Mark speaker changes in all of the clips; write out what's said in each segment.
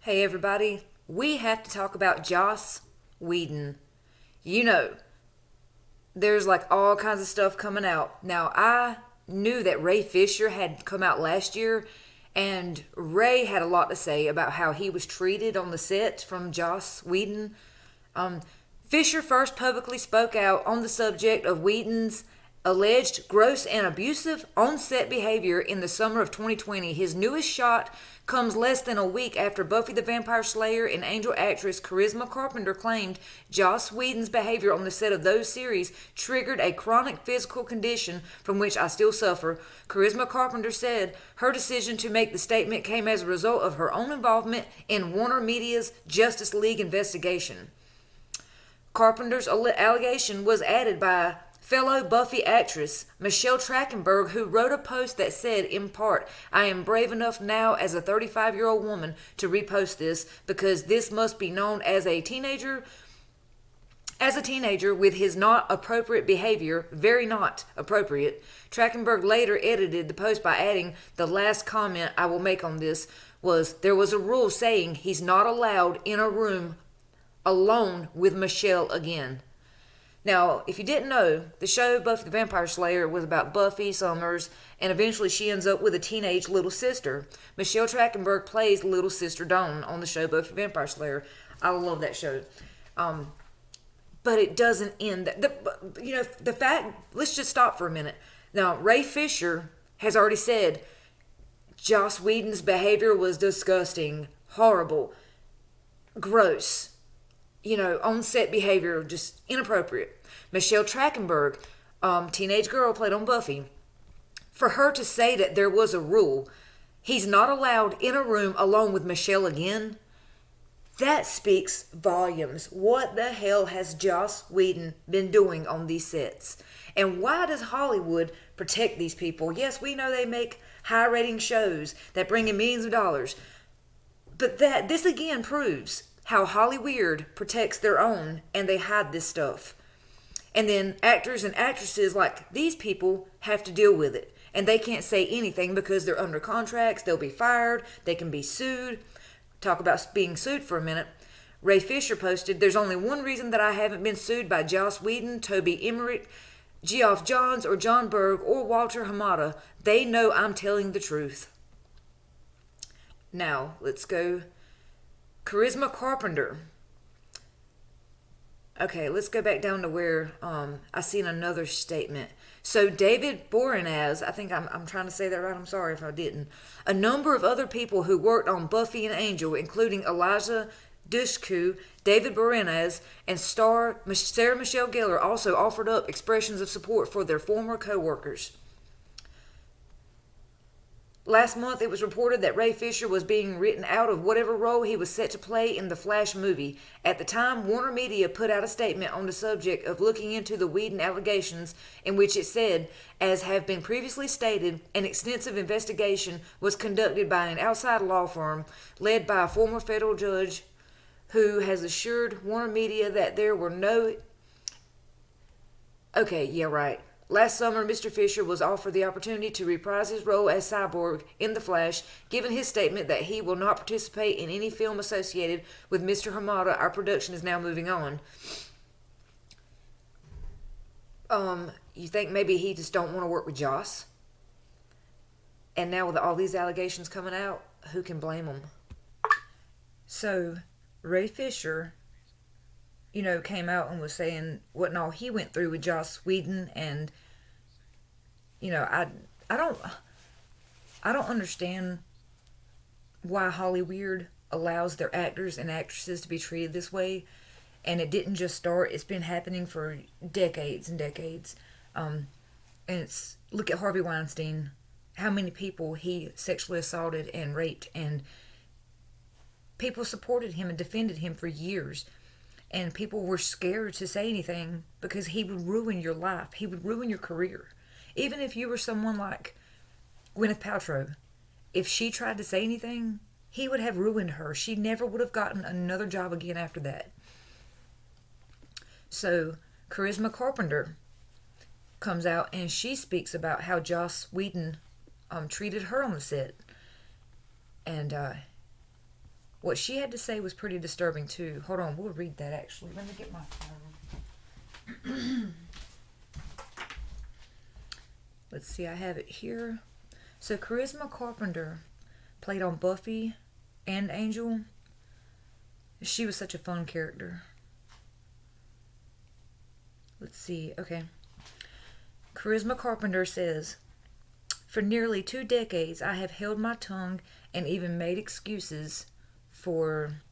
Speaker 1: Hey everybody, we have to talk about Joss Whedon. You know, there's like all kinds of stuff coming out. Now, I knew that Ray Fisher had come out last year, and Ray had a lot to say about how he was treated on the set from Joss Whedon. Um, Fisher first publicly spoke out on the subject of Whedon's alleged gross and abusive on-set behavior in the summer of 2020. His newest shot comes less than a week after Buffy the Vampire Slayer and Angel actress Charisma Carpenter claimed Joss Whedon's behavior on the set of those series triggered a chronic physical condition from which I still suffer. Charisma Carpenter said her decision to make the statement came as a result of her own involvement in Warner Media's Justice League investigation. Carpenter's allegation was added by fellow Buffy actress Michelle Trachtenberg, who wrote a post that said, in part, "I am brave enough now as a 35-year-old woman to repost this because this must be known as a teenager with his not appropriate behavior, very not appropriate." Trachtenberg later edited the post by adding, "The last comment I will make on this was there was a rule saying he's not allowed in a room alone with Michelle again." Now, if you didn't know, the show Buffy the Vampire Slayer was about Buffy Summers, and eventually she ends up with a teenage little sister. Michelle Trachtenberg plays little sister Dawn on the show Buffy the Vampire Slayer. I love that show. But it doesn't end. The fact, let's just stop for a minute. Now, Ray Fisher has already said Joss Whedon's behavior was disgusting, horrible, gross. On-set behavior, just inappropriate. Michelle Trachtenberg, teenage girl played on Buffy, for her to say that there was a rule, he's not allowed in a room alone with Michelle again, that speaks volumes. What the hell has Joss Whedon been doing on these sets? And why does Hollywood protect these people? Yes, we know they make high-rating shows that bring in millions of dollars, but this again proves how Hollywood protects their own and they hide this stuff. And then actors and actresses like these people have to deal with it. And they can't say anything because they're under contracts. They'll be fired. They can be sued. Talk about being sued for a minute. Ray Fisher posted, "There's only one reason that I haven't been sued by Joss Whedon, Toby Emmerich, Geoff Johns, or John Berg, or Walter Hamada. They know I'm telling the truth." Now, let's go Charisma Carpenter. Okay, let's go back down to where I seen another statement. So David Boreanaz, I think I'm trying to say that right, I'm sorry if I didn't. A number of other people who worked on Buffy and Angel, including Eliza Dushku, David Boreanaz, and star Sarah Michelle Gellar, also offered up expressions of support for their former co-workers. Last month, it was reported that Ray Fisher was being written out of whatever role he was set to play in the Flash movie. At the time, Warner Media put out a statement on the subject of looking into the Whedon allegations, in which it said, "As have been previously stated, an extensive investigation was conducted by an outside law firm led by a former federal judge who has assured Warner Media that there were no..." Okay, yeah, right. Last summer, Mr. Fisher was offered the opportunity to reprise his role as Cyborg in The Flash. Given his statement that he will not participate in any film associated with Mr. Hamada, our production is now moving on. You think maybe he just don't want to work with Joss? And now with all these allegations coming out, who can blame him? So, Ray Fisher, came out and was saying what all he went through with Joss Whedon, and I don't understand why Hollywood allows their actors and actresses to be treated this way. And it didn't just start; it's been happening for decades and decades. And look at Harvey Weinstein, how many people he sexually assaulted and raped, and people supported him and defended him for years. And people were scared to say anything because he would ruin your life. He would ruin your career. Even if you were someone like Gwyneth Paltrow, if she tried to say anything, he would have ruined her. She never would have gotten another job again after that. So, Charisma Carpenter comes out and she speaks about how Joss Whedon treated her on the set. And What she had to say was pretty disturbing too. Hold on, we'll read that actually. Let me get my phone. Let's see, I have it here. So Charisma Carpenter played on Buffy and Angel. She was such a fun character. Let's see, okay. Charisma Carpenter says, "For nearly 2 decades, I have held my tongue and even made excuses for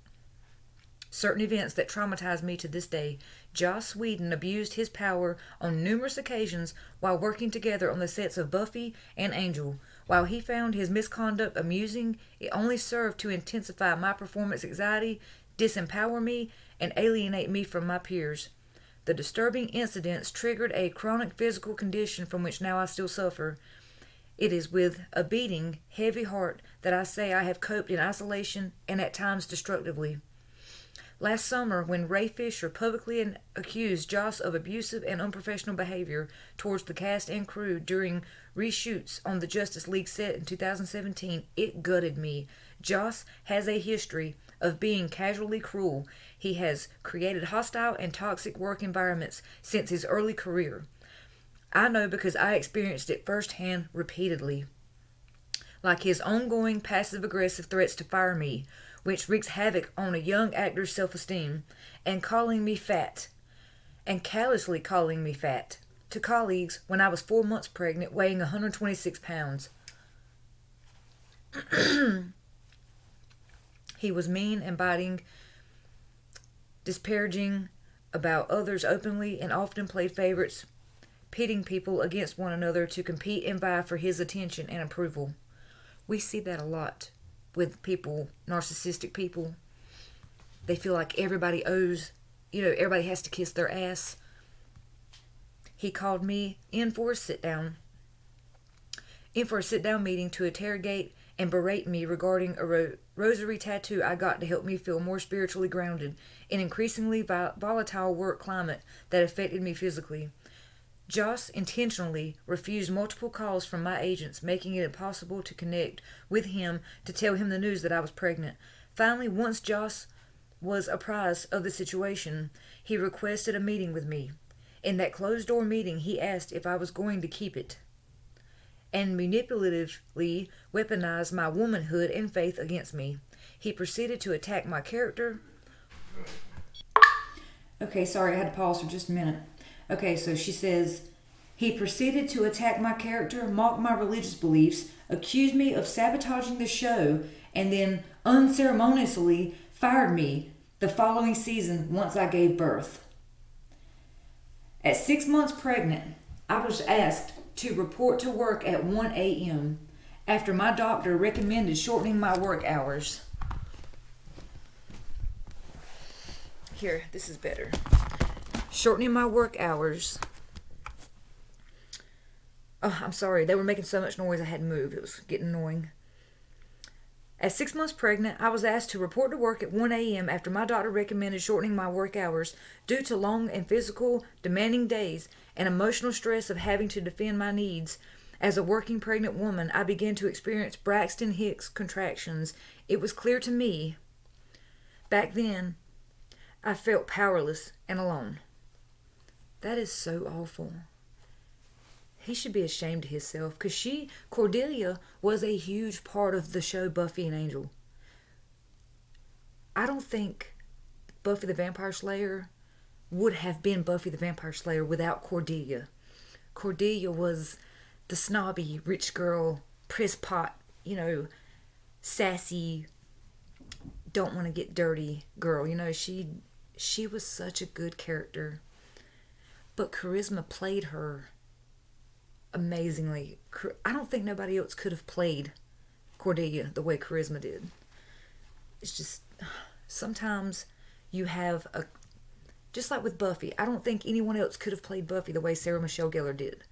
Speaker 1: certain events that traumatize me to this day. Joss Whedon abused his power on numerous occasions while working together on the sets of Buffy and Angel. While he found his misconduct amusing, it only served to intensify my performance anxiety, disempower me, and alienate me from my peers. The disturbing incidents triggered a chronic physical condition from which now I still suffer. It is with a beating, heavy heart that I say I have coped in isolation and at times destructively. Last summer, when Ray Fisher publicly accused Joss of abusive and unprofessional behavior towards the cast and crew during reshoots on the Justice League set in 2017, it gutted me. Joss has a history of being casually cruel. He has created hostile and toxic work environments since his early career. I know because I experienced it firsthand repeatedly. Like his ongoing passive-aggressive threats to fire me, which wreaks havoc on a young actor's self-esteem, and calling me fat, and callously calling me fat, to colleagues when I was 4 months pregnant, weighing 126 pounds. He was mean and biting, disparaging about others openly, and often played favorites, pitting people against one another to compete and vie for his attention and approval. We see that a lot with people, narcissistic people. They feel like everybody owes, everybody has to kiss their ass. He called me in for a sit-down meeting to interrogate and berate me regarding a rosary tattoo I got to help me feel more spiritually grounded in increasingly volatile work climate that affected me physically. Joss intentionally refused multiple calls from my agents, making it impossible to connect with him to tell him the news that I was pregnant. Finally, once Joss was apprised of the situation, he requested a meeting with me. In that closed-door meeting, he asked if I was going to keep it, and manipulatively weaponized my womanhood and faith against me. He proceeded to attack my character. Okay, sorry, I had to pause for just a minute. Okay, so she says, he proceeded to attack my character, mock my religious beliefs, accuse me of sabotaging the show, and then unceremoniously fired me the following season once I gave birth. At 6 months pregnant, I was asked to report to work at 1 a.m. after my doctor recommended shortening my work hours. Here, this is better. Shortening my work hours. Oh, I'm sorry. They were making so much noise I had to move. It was getting annoying. At 6 months pregnant, I was asked to report to work at 1 a.m. after my doctor recommended shortening my work hours due to long and physical demanding days and emotional stress of having to defend my needs. As a working pregnant woman, I began to experience Braxton Hicks contractions. It was clear to me. Back then, I felt powerless and alone. That is so awful. He should be ashamed of himself, because Cordelia, was a huge part of the show Buffy and Angel. I don't think Buffy the Vampire Slayer would have been Buffy the Vampire Slayer without Cordelia. Cordelia was the snobby, rich girl, press pot, sassy, don't want to get dirty girl. She was such a good character. But Charisma played her amazingly. I don't think nobody else could have played Cordelia the way Charisma did. It's just, sometimes you have just like with Buffy, I don't think anyone else could have played Buffy the way Sarah Michelle Gellar did.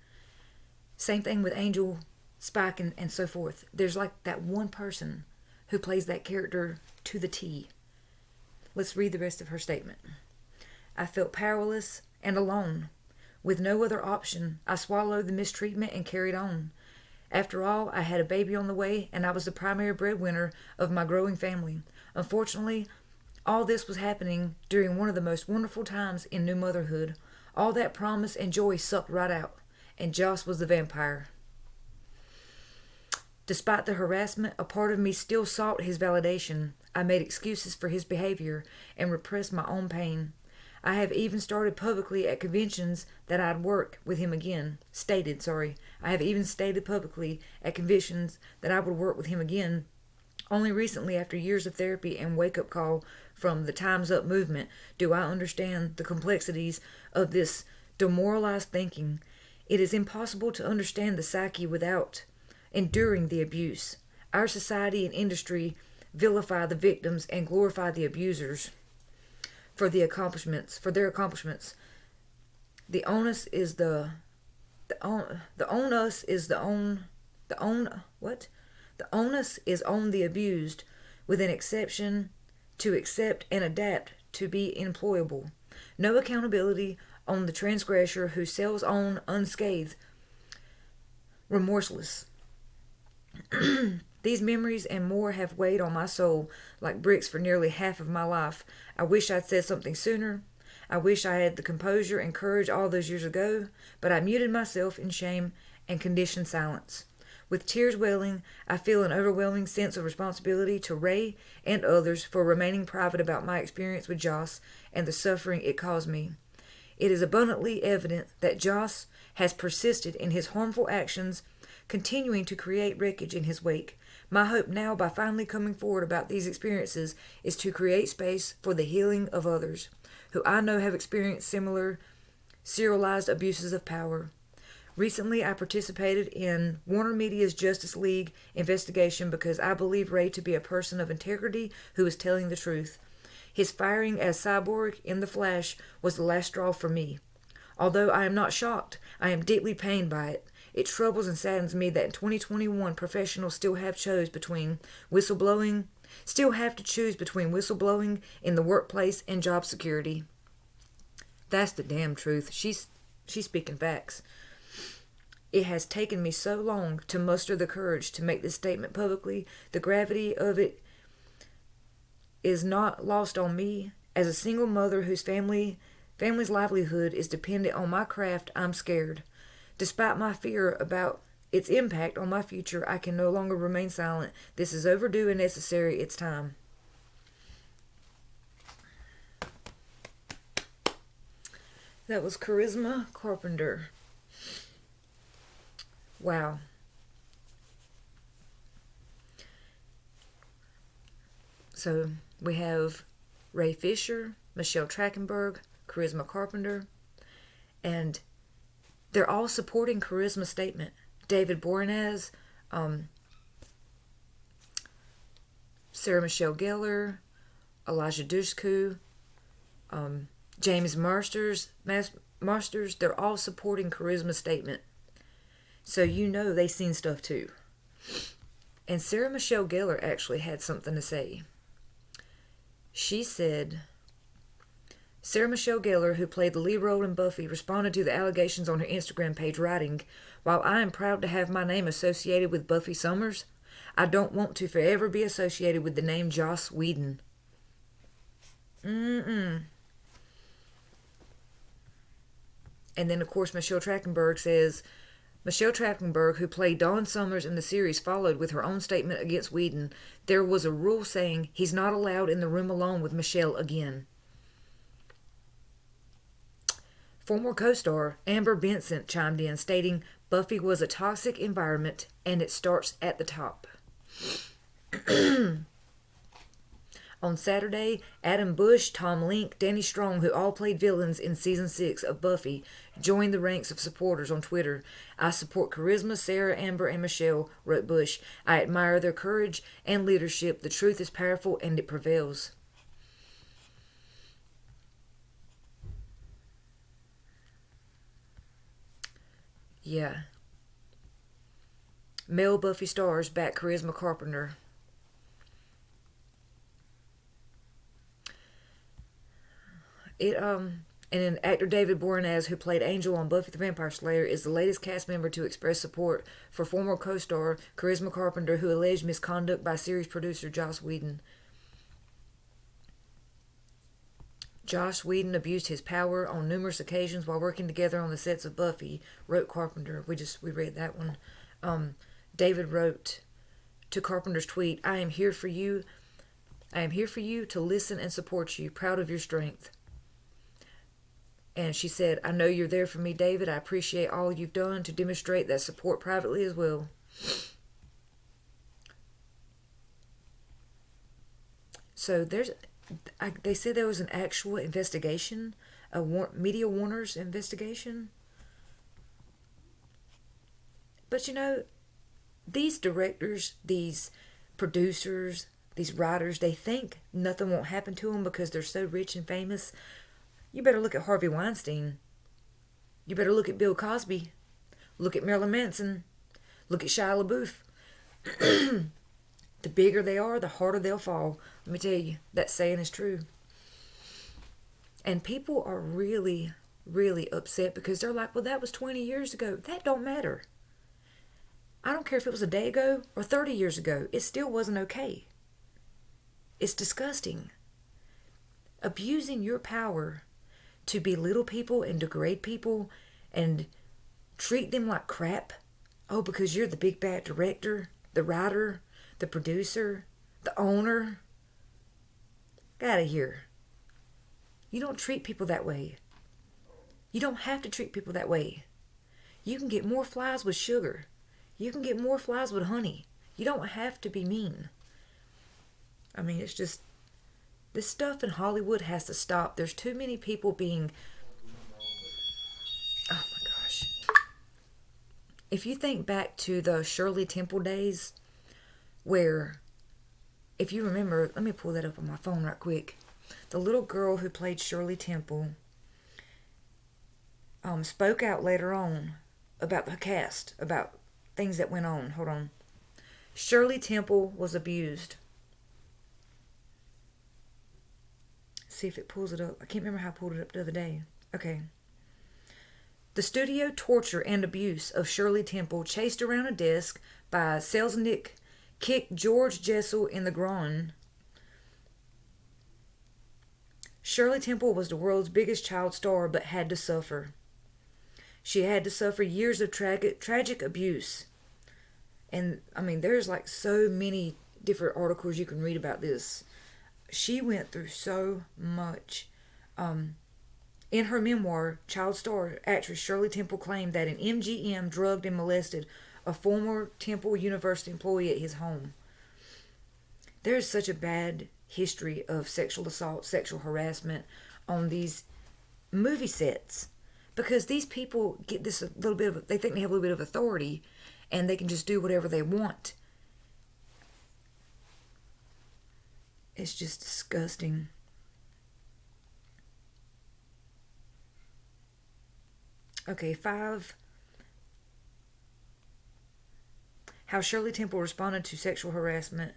Speaker 1: Same thing with Angel, Spike, and so forth. There's like that one person who plays that character to the T. Let's read the rest of her statement. I felt powerless and alone. With no other option, I swallowed the mistreatment and carried on. After all, I had a baby on the way, and I was the primary breadwinner of my growing family. Unfortunately, all this was happening during one of the most wonderful times in new motherhood. All that promise and joy sucked right out, and Joss was the vampire. Despite the harassment, a part of me still sought his validation. I made excuses for his behavior and repressed my own pain. I have even stated publicly at conventions that I'd work with him again. I have even stated publicly at conventions that I would work with him again. Only recently, after years of therapy and wake-up call from the Time's Up movement, do I understand the complexities of this demoralized thinking. It is impossible to understand the psyche without enduring the abuse. Our society and industry vilify the victims and glorify the abusers for their accomplishments. The onus is the onus is on the abused, with an exception to accept and adapt to be employable. No accountability on the transgressor who sails on unscathed, remorseless. These memories and more have weighed on my soul like bricks for nearly half of my life. I wish I'd said something sooner. I wish I had the composure and courage all those years ago, but I muted myself in shame and conditioned silence. With tears welling, I feel an overwhelming sense of responsibility to Ray and others for remaining private about my experience with Joss and the suffering it caused me. It is abundantly evident that Joss has persisted in his harmful actions, continuing to create wreckage in his wake. My hope now, by finally coming forward about these experiences, is to create space for the healing of others who I know have experienced similar serialized abuses of power. Recently, I participated in Warner Media's Justice League investigation because I believe Ray to be a person of integrity who is telling the truth. His firing as Cyborg in The Flash was the last straw for me. Although I am not shocked, I am deeply pained by it. It troubles and saddens me that in 2021 professionals still have to choose between whistleblowing in the workplace and job security. That's the damn truth. She's speaking facts. It has taken me so long to muster the courage to make this statement publicly. The gravity of it is not lost on me. As a single mother whose family's livelihood is dependent on my craft, I'm scared. Despite my fear about its impact on my future, I can no longer remain silent. This is overdue and necessary. It's time. That was Charisma Carpenter. Wow. So we have Ray Fisher, Michelle Trachtenberg, Charisma Carpenter, and they're all supporting Charisma's statement. David Boreanaz, Sarah Michelle Gellar, Elijah Dushku, James Masters, they're all supporting Charisma's statement. So you know they seen stuff too. And Sarah Michelle Gellar actually had something to say. She said, Sarah Michelle Gellar, who played the lead role in Buffy, responded to the allegations on her Instagram page, writing, "While I am proud to have my name associated with Buffy Summers, I don't want to forever be associated with the name Joss Whedon." And then, of course, Michelle Trachtenberg says, Michelle Trachtenberg, who played Dawn Summers in the series, followed with her own statement against Whedon. There was a rule saying he's not allowed in the room alone with Michelle again. Former co-star Amber Benson chimed in, stating, Buffy was a toxic environment, and it starts at the top. On Saturday, Adam Bush, Tom Link, Danny Strong, who all played villains in Season 6 of Buffy, joined the ranks of supporters on Twitter. I support Charisma, Sarah, Amber, and Michelle, wrote Bush. I admire their courage and leadership. The truth is powerful, and it prevails. Yeah. Male Buffy stars back Charisma Carpenter. And then actor David Boreanaz, who played Angel on Buffy the Vampire Slayer, is the latest cast member to express support for former co-star Charisma Carpenter, who alleged misconduct by series producer Joss Whedon. Joss Whedon abused his power on numerous occasions while working together on the sets of Buffy, wrote Carpenter. We read that one. David wrote to Carpenter's tweet, I am here for you. I am here for you to listen and support you. Proud of your strength. And she said, I know you're there for me, David. I appreciate all you've done to demonstrate that support privately as well. So they said there was an actual investigation, Media Warner's investigation. But these directors, these producers, these writers, they think nothing won't happen to them because they're so rich and famous. You better look at Harvey Weinstein. You better look at Bill Cosby. Look at Marilyn Manson. Look at Shia LaBeouf. The bigger they are, the harder they'll fall. Let me tell you, that saying is true. And people are really, really upset because they're like, well, that was 20 years ago. That don't matter. I don't care if it was a day ago or 30 years ago. It still wasn't okay. It's disgusting. Abusing your power to belittle people and degrade people and treat them like crap. Oh, because you're the big bad director, the writer, the producer, the owner. Get out of here. You don't treat people that way. You don't have to treat people that way. You can get more flies with sugar. You can get more flies with honey. You don't have to be mean. I mean, it's just, this stuff in Hollywood has to stop. There's too many people being, oh my gosh. If you think back to the Shirley Temple days, where, if you remember, let me pull that up on my phone right quick. The little girl who played Shirley Temple spoke out later on about the cast, about things that went on. Hold on. Shirley Temple was abused. See if it pulls it up. I can't remember how I pulled it up the other day. Okay. The studio torture and abuse of Shirley Temple, chased around a desk by Selznick, kicked George Jessel in the groin. Shirley Temple was the world's biggest child star, but had to suffer. She had to suffer years of tragic abuse. And, I mean, there's like so many different articles you can read about this. She went through so much. In her memoir, child star actress Shirley Temple claimed that an MGM drugged and molested a former Temple University employee at his home. There's such a bad history of sexual assault, sexual harassment on these movie sets, because these people get this a little bit of, they think they have a little bit of authority and they can just do whatever they want. It's just disgusting. Okay, 5. How Shirley Temple responded to sexual harassment.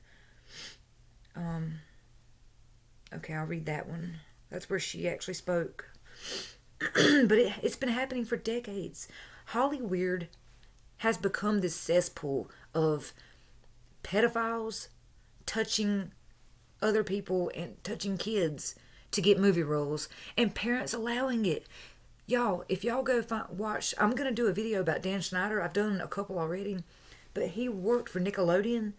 Speaker 1: Okay, I'll read that one. That's where she actually spoke. But it's been happening for decades. Hollywood has become this cesspool of pedophiles touching other people and touching kids to get movie roles, and parents allowing it. Y'all, if y'all go watch, I'm going to do a video about Dan Schneider. I've done a couple already, but he worked for Nickelodeon,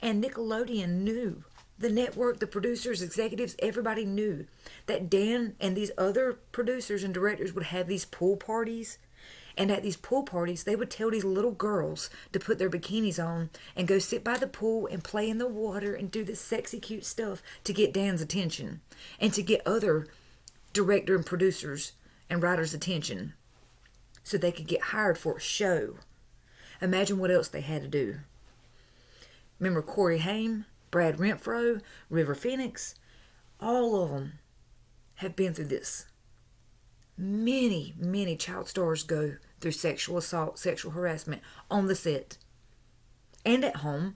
Speaker 1: and Nickelodeon knew. The network, the producers, executives, everybody knew that Dan and these other producers and directors would have these pool parties. And at these pool parties, they would tell these little girls to put their bikinis on and go sit by the pool and play in the water and do this sexy, cute stuff to get Dan's attention and to get other director and producers and writers' attention so they could get hired for a show. Imagine what else they had to do. Remember Corey Haim, Brad Renfro, River Phoenix? All of them have been through this. Many, many child stars go through sexual assault, sexual harassment on the set and at home.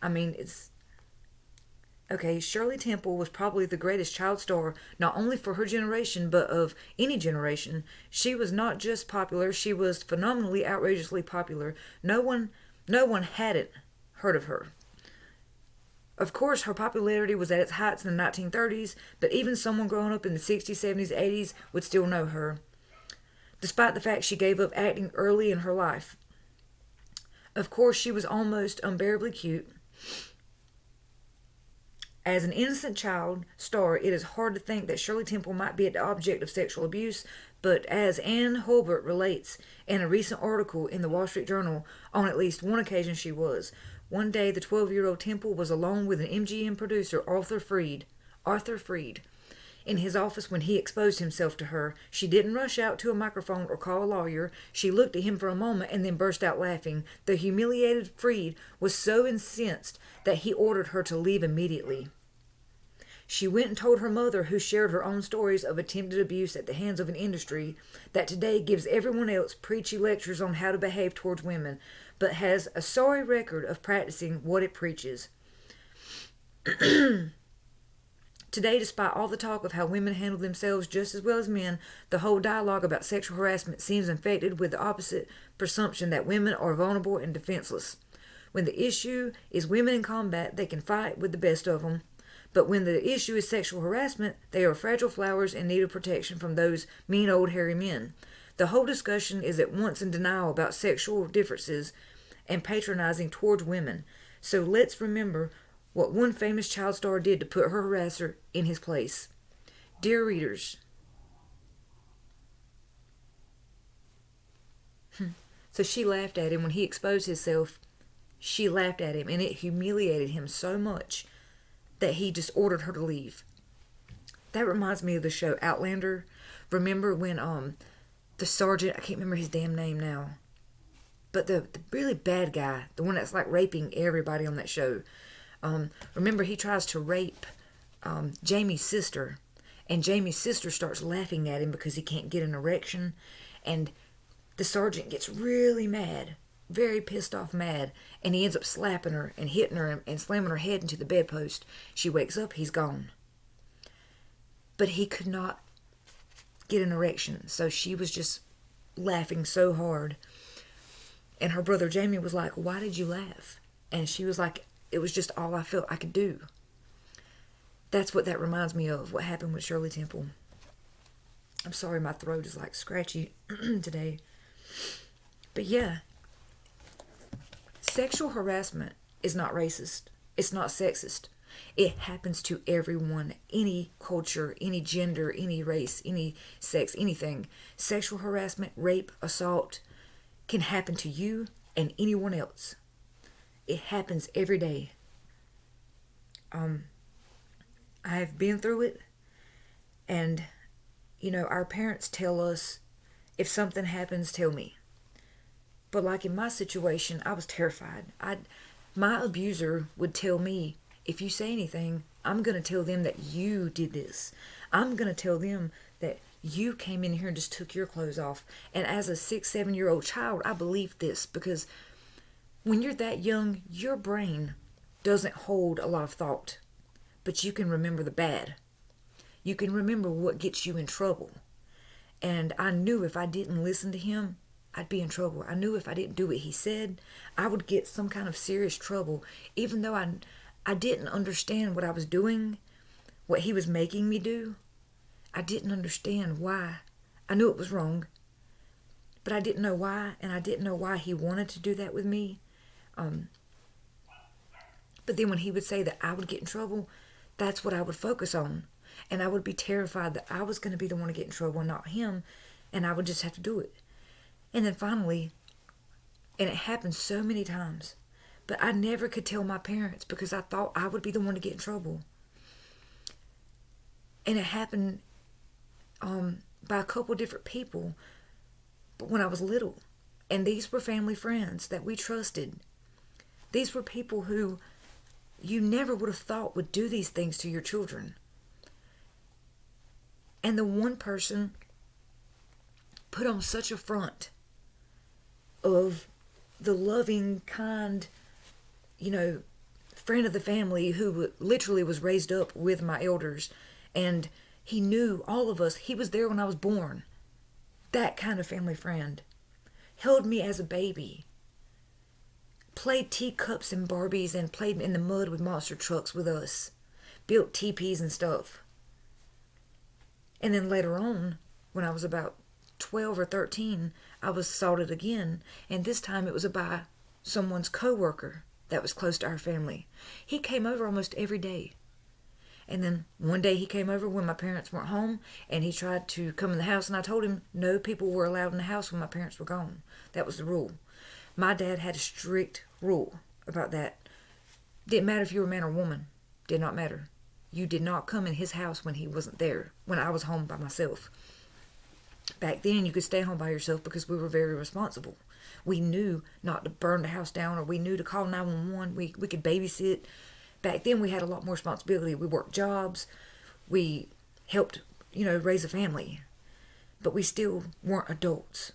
Speaker 1: I mean, it's... Okay, Shirley Temple was probably the greatest child star, not only for her generation, but of any generation. She was not just popular, she was phenomenally, outrageously popular. No one hadn't heard of her. Of course, her popularity was at its heights in the 1930s, but even someone growing up in the 60s, 70s, 80s would still know her, despite the fact she gave up acting early in her life. Of course, she was almost unbearably cute. As an innocent child star, it is hard to think that Shirley Temple might be the object of sexual abuse, but as Ann Hulbert relates in a recent article in the Wall Street Journal, on at least one occasion she was. One day, the 12-year-old Temple was alone with an MGM producer, Arthur Freed, in his office when he exposed himself to her. She didn't rush out to a microphone or call a lawyer. She looked at him for a moment and then burst out laughing. The humiliated Freed was so incensed that he ordered her to leave immediately. She went and told her mother, who shared her own stories of attempted abuse at the hands of an industry that today gives everyone else preachy lectures on how to behave towards women, but has a sorry record of practicing what it preaches. Today, despite all the talk of how women handle themselves just as well as men, the whole dialogue about sexual harassment seems infected with the opposite presumption that women are vulnerable and defenseless. When the issue is women in combat, they can fight with the best of them. But when the issue is sexual harassment, they are fragile flowers in need of protection from those mean old hairy men. The whole discussion is at once in denial about sexual differences and patronizing towards women. So let's remember what one famous child star did to put her harasser in his place. Dear readers, so she laughed at him when he exposed himself. She laughed at him, and it humiliated him so much that he just ordered her to leave. That reminds me of the show Outlander. Remember when the sergeant, I can't remember his damn name now, but the really bad guy, the one that's like raping everybody on that show, remember he tries to rape Jamie's sister, and Jamie's sister starts laughing at him because he can't get an erection, and the sergeant gets really mad, very pissed off mad, and he ends up slapping her and hitting her and slamming her head into the bedpost. She wakes up, he's gone. But he could not get an erection, so she was just laughing so hard. And her brother Jamie was like, "Why did you laugh?" And she was like, "It was just all I felt I could do." That's what that reminds me of, what happened with Shirley Temple. I'm sorry, my throat is like scratchy today. But yeah, sexual harassment is not racist. It's not sexist. It happens to everyone, any culture, any gender, any race, any sex, anything. Sexual harassment, rape, assault can happen to you and anyone else. It happens every day. I've been through it, and our parents tell us, if something happens, tell me. But like in my situation, I was terrified. My abuser would tell me, if you say anything, I'm going to tell them that you did this. I'm going to tell them that you came in here and just took your clothes off. And as a 6, 7-year-old child, I believed this, because when you're that young, your brain doesn't hold a lot of thought. But you can remember the bad. You can remember what gets you in trouble. And I knew if I didn't listen to him, I'd be in trouble. I knew if I didn't do what he said, I would get some kind of serious trouble. Even though I didn't understand what I was doing, what he was making me do, I didn't understand why. I knew it was wrong, but I didn't know why, and I didn't know why he wanted to do that with me. But then when he would say that I would get in trouble, that's what I would focus on. And I would be terrified that I was going to be the one to get in trouble and not him, and I would just have to do it. And then finally, and it happened so many times, but I never could tell my parents because I thought I would be the one to get in trouble. And it happened by a couple different people, but when I was little. And these were family friends that we trusted. These were people who you never would have thought would do these things to your children. And the one person put on such a front of the loving, kind, friend of the family who literally was raised up with my elders. And he knew all of us. He was there when I was born. That kind of family friend. Held me as a baby. played teacups and Barbies and played in the mud with monster trucks with us, built teepees and stuff. And then later on, when I was about 12 or 13, I was assaulted again, and this time it was by someone's co-worker that was close to our family. He came over almost every day. And then one day he came over when my parents weren't home, and he tried to come in the house, and I told him no people were allowed in the house when my parents were gone. That was the rule. My dad had a strict rule about that. Didn't matter if you were a man or woman. Did not matter. You did not come in his house when he wasn't there, when I was home by myself. Back then, you could stay home by yourself because we were very responsible. We knew not to burn the house down, or we knew to call 911. We could babysit. Back then, we had a lot more responsibility. We worked jobs. We helped, raise a family. But we still weren't adults.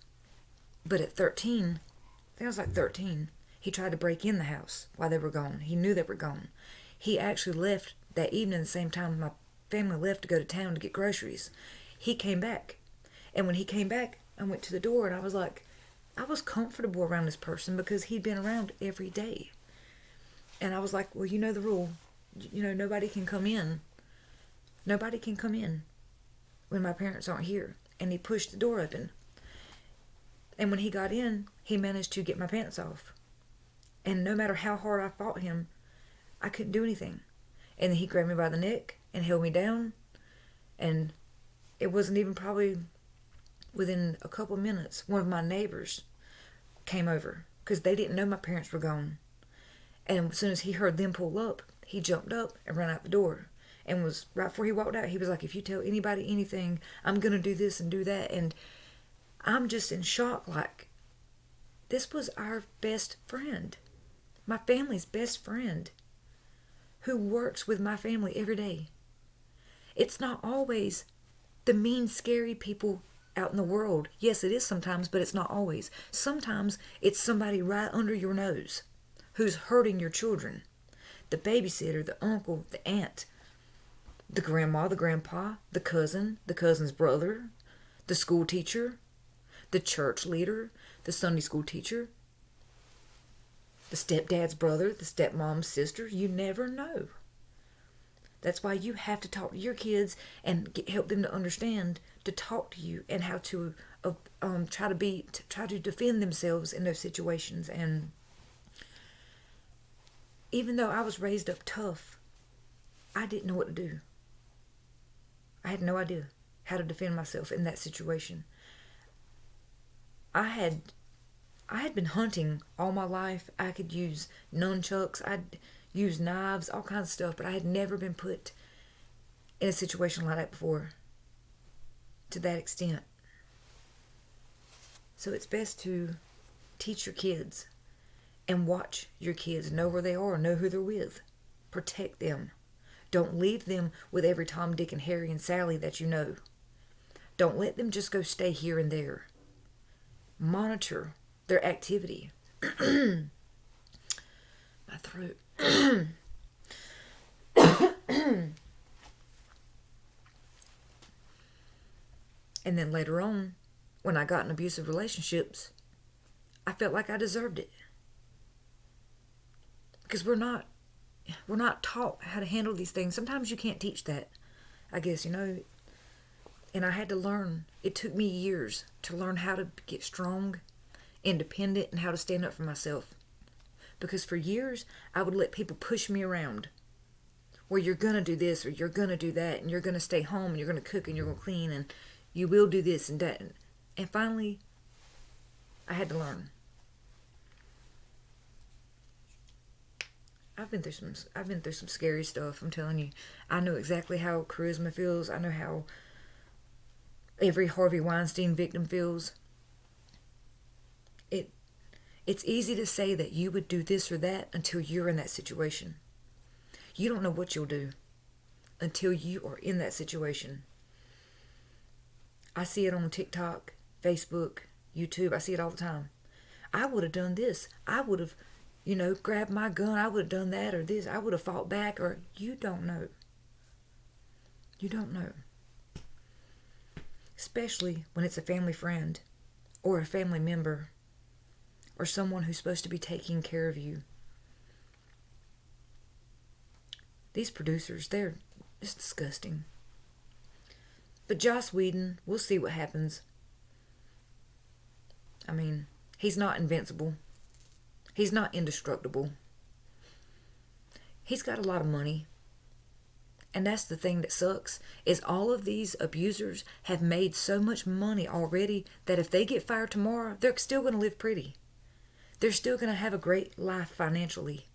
Speaker 1: But at 13, I think I was like 13, he tried to break in the house while they were gone. He knew they were gone. He actually left that evening, the same time my family left to go to town to get groceries. He came back. And when he came back, I went to the door, and I was like, I was comfortable around this person because he'd been around every day. And I was like, well, you know the rule. Nobody can come in. Nobody can come in when my parents aren't here. And he pushed the door open. And when he got in, he managed to get my pants off. And no matter how hard I fought him, I couldn't do anything. And then he grabbed me by the neck and held me down. And it wasn't even probably within a couple of minutes, one of my neighbors came over because they didn't know my parents were gone. And as soon as he heard them pull up, he jumped up and ran out the door. And was right before he walked out, he was like, if you tell anybody anything, I'm going to do this and do that. And I'm just in shock, like, this was our best friend, my family's best friend, who works with my family every day. It's not always the mean, scary people out in the world. Yes, it is sometimes, but it's not always. Sometimes it's somebody right under your nose who's hurting your children. The babysitter, the uncle, the aunt, the grandma, the grandpa, the cousin's brother, the school teacher, the church leader, the Sunday school teacher, the stepdad's brother, the stepmom's sister. You never know. That's why you have to talk to your kids and help them to understand, to talk to you, and how to try to defend themselves in those situations. And even though I was raised up tough, I didn't know what to do. I had no idea how to defend myself in that situation. I had been hunting all my life. I could use nunchucks. I'd use knives, all kinds of stuff, but I had never been put in a situation like that before, to that extent. So it's best to teach your kids and watch your kids, know where they are, know who they're with. Protect them. Don't leave them with every Tom, Dick, and Harry and Sally that you know. Don't let them just go stay here and there. Monitor their activity. My throat. And then later on, when I got in abusive relationships, I felt like I deserved it. Because we're not taught how to handle these things. Sometimes you can't teach that, I guess, And I had to learn. It took me years to learn how to get strong, independent, and how to stand up for myself. Because for years, I would let people push me around. Where you're going to do this, or you're going to do that, and you're going to stay home, and you're going to cook, and you're going to clean, and you will do this and that. And finally, I had to learn. I've been through some scary stuff, I'm telling you. I know exactly how charisma feels. I know how every Harvey Weinstein victim feels. It's easy to say that you would do this or that until you're in that situation. You don't know what you'll do until you are in that situation. I see it on TikTok, Facebook, YouTube. I see it all the time. I would have done this. I would have, grabbed my gun. I would have done that or this. I would have fought back, or you don't know. You don't know. Especially when it's a family friend or a family member. or someone who's supposed to be taking care of you. These producers, they're just disgusting. But Joss Whedon, we'll see what happens. I mean, he's not invincible. He's not indestructible. He's got a lot of money. And that's the thing that sucks, is all of these abusers have made so much money already that if they get fired tomorrow, they're still going to live pretty. They're still going to have a great life financially.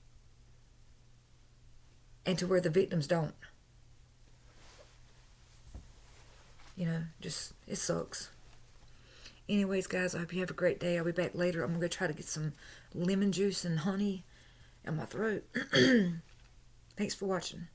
Speaker 1: And to where the victims don't. You know, just, it sucks. Anyways, guys, I hope you have a great day. I'll be back later. I'm going to try to get some lemon juice and honey in my throat. Thanks for watching.